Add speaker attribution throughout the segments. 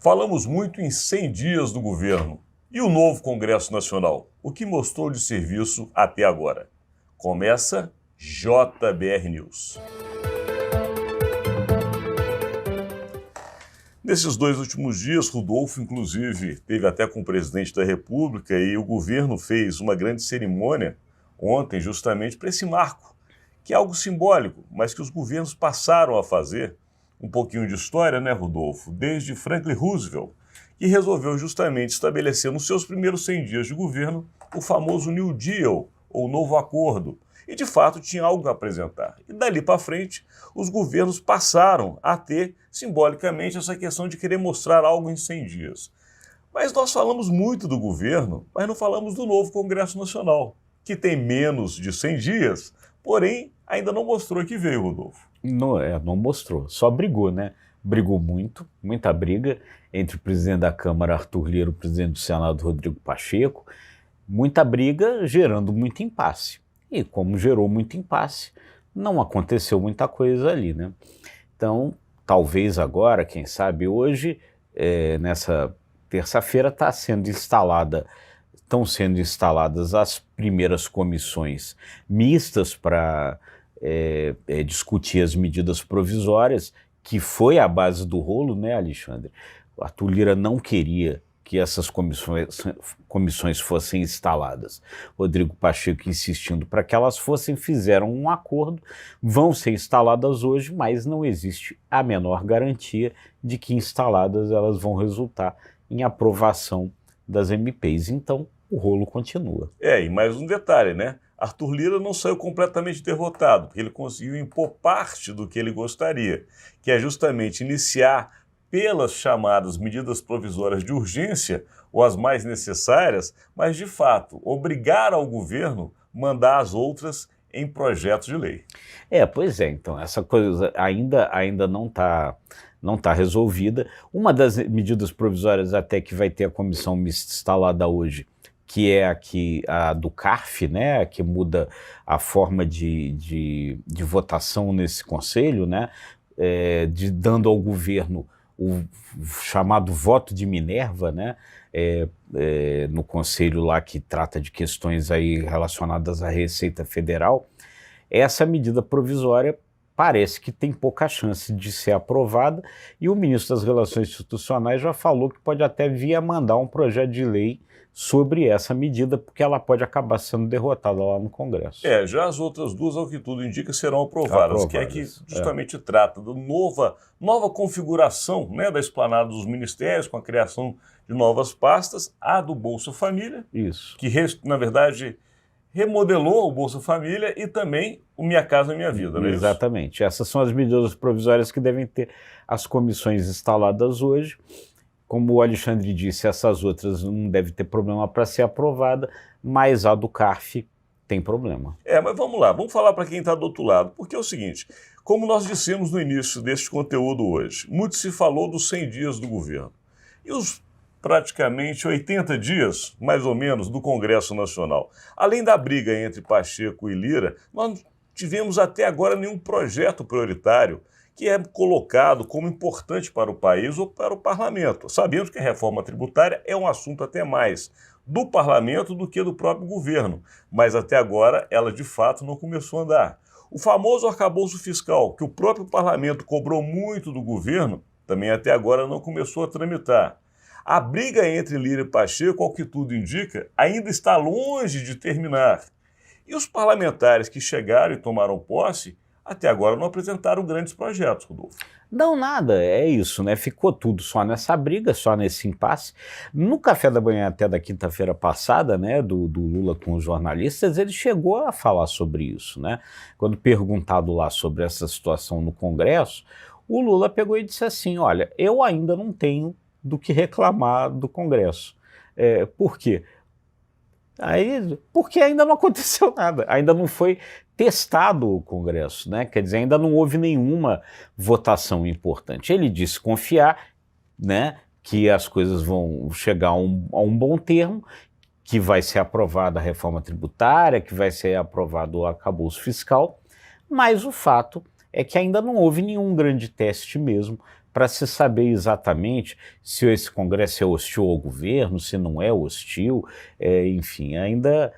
Speaker 1: Falamos muito em 100 dias do governo. E o novo Congresso Nacional? O que mostrou de serviço até agora? Começa JBR News. Nesses 2 últimos dias, Rodolfo, inclusive, teve até com o presidente da República e o governo fez uma grande cerimônia ontem justamente para esse marco, que é algo simbólico, mas que os governos passaram a fazer. Um pouquinho de história, né, Rodolfo? Desde Franklin Roosevelt, que resolveu justamente estabelecer nos seus primeiros 100 dias de governo o famoso New Deal, ou Novo Acordo, e de fato tinha algo a apresentar. E dali para frente, os governos passaram a ter, simbolicamente, essa questão de querer mostrar algo em 100 dias. Mas nós falamos muito do governo, mas não falamos do novo Congresso Nacional, que tem menos de 100 dias, porém ainda não mostrou que veio, Rodolfo.
Speaker 2: Não mostrou, só brigou, né? Brigou muito, muita briga entre o presidente da Câmara, Arthur Lira, e o presidente do Senado, Rodrigo Pacheco. Muita briga gerando muito impasse. E como gerou muito impasse, não aconteceu muita coisa ali, né? Então, talvez agora, quem sabe hoje, nessa terça-feira, estão sendo instaladas as primeiras comissões mistas para discutir as medidas provisórias, que foi a base do rolo, né, Alexandre? O Arthur Lira não queria que essas comissões fossem instaladas. Rodrigo Pacheco insistindo para que elas fossem, fizeram um acordo, vão ser instaladas hoje, mas não existe a menor garantia de que instaladas elas vão resultar em aprovação das MPs. Então, o rolo continua.
Speaker 1: E mais um detalhe, né? Arthur Lira não saiu completamente derrotado, porque ele conseguiu impor parte do que ele gostaria, que é justamente iniciar pelas chamadas medidas provisórias de urgência, ou as mais necessárias, mas de fato obrigar ao governo a mandar as outras em projetos de lei.
Speaker 2: Pois é, então essa coisa ainda não tá resolvida. Uma das medidas provisórias até que vai ter a comissão mista instalada hoje, que é a do CARF, né, que muda a forma de votação nesse conselho, né, dando ao governo o chamado voto de Minerva, né, no conselho lá que trata de questões aí relacionadas à Receita Federal. Essa medida provisória parece que tem pouca chance de ser aprovada e o ministro das Relações Institucionais já falou que pode até vir a mandar um projeto de lei sobre essa medida, porque ela pode acabar sendo derrotada lá no Congresso.
Speaker 1: Já as outras duas, ao que tudo indica, serão aprovadas. Que é que justamente trata da nova configuração, né, da esplanada dos ministérios, com a criação de novas pastas, a do Bolsa Família,
Speaker 2: Isso.
Speaker 1: Que na verdade remodelou o Bolsa Família e também o Minha Casa Minha Vida, não é isso?
Speaker 2: Exatamente. Essas são as medidas provisórias que devem ter as comissões instaladas hoje. Como o Alexandre disse, essas outras não devem ter problema para ser aprovada, mas a do CARF tem problema.
Speaker 1: Mas vamos lá, vamos falar para quem está do outro lado, porque é o seguinte, como nós dissemos no início deste conteúdo hoje, muito se falou dos 100 dias do governo. E os praticamente 80 dias, mais ou menos, do Congresso Nacional. Além da briga entre Pacheco e Lira, nós não tivemos até agora nenhum projeto prioritário que é colocado como importante para o país ou para o parlamento. Sabemos que a reforma tributária é um assunto até mais do parlamento do que do próprio governo, mas até agora ela de fato não começou a andar. O famoso arcabouço fiscal, que o próprio parlamento cobrou muito do governo, também até agora não começou a tramitar. A briga entre Lira e Pacheco, ao que tudo indica, ainda está longe de terminar. E os parlamentares que chegaram e tomaram posse, até agora não apresentaram grandes projetos, Rodolfo.
Speaker 2: Não, nada, é isso, né? Ficou tudo só nessa briga, só nesse impasse. No café da manhã até da quinta-feira passada, né, do Lula com os jornalistas, ele chegou a falar sobre isso, né? Quando perguntado lá sobre essa situação no Congresso, o Lula pegou e disse assim, olha, eu ainda não tenho do que reclamar do Congresso. Por quê? Porque ainda não aconteceu nada, ainda não foi testado o Congresso, né? Quer dizer, ainda não houve nenhuma votação importante. Ele disse confiar, né, que as coisas vão chegar a um bom termo, que vai ser aprovada a reforma tributária, que vai ser aprovado o arcabouço fiscal, mas o fato é que ainda não houve nenhum grande teste mesmo para se saber exatamente se esse Congresso é hostil ao governo, se não é hostil, enfim, ainda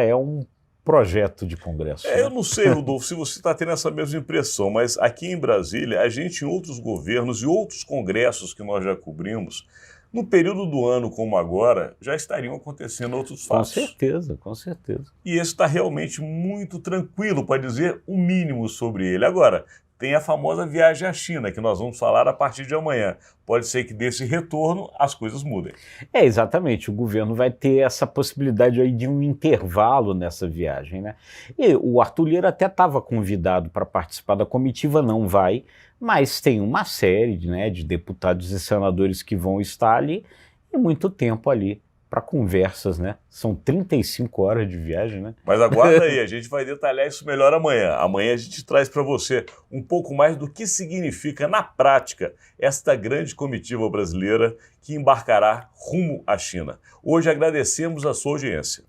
Speaker 2: é um projeto de Congresso.
Speaker 1: Eu não sei, Rodolfo, se você está tendo essa mesma impressão, mas aqui em Brasília, a gente, em outros governos e outros congressos que nós já cobrimos, no período do ano como agora, já estariam acontecendo outros fatos.
Speaker 2: Com certeza, com certeza.
Speaker 1: E esse está realmente muito tranquilo, para dizer o mínimo sobre ele. Agora, tem a famosa viagem à China, que nós vamos falar a partir de amanhã. Pode ser que desse retorno as coisas mudem.
Speaker 2: Exatamente, o governo vai ter essa possibilidade aí de um intervalo nessa viagem, né? E o Arthur Lira até estava convidado para participar da comitiva, não vai, mas tem uma série, né, de deputados e senadores que vão estar ali e muito tempo ali para conversas, né? São 35 horas de viagem, né?
Speaker 1: Mas aguarda aí, a gente vai detalhar isso melhor amanhã. Amanhã a gente traz para você um pouco mais do que significa na prática esta grande comitiva brasileira que embarcará rumo à China. Hoje agradecemos a sua audiência.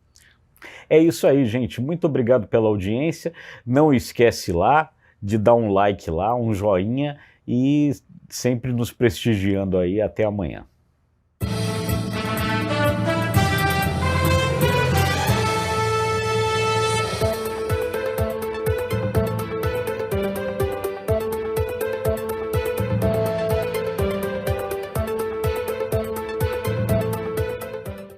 Speaker 2: É isso aí, gente. Muito obrigado pela audiência. Não esquece lá de dar um like lá, um joinha e sempre nos prestigiando aí. Até amanhã.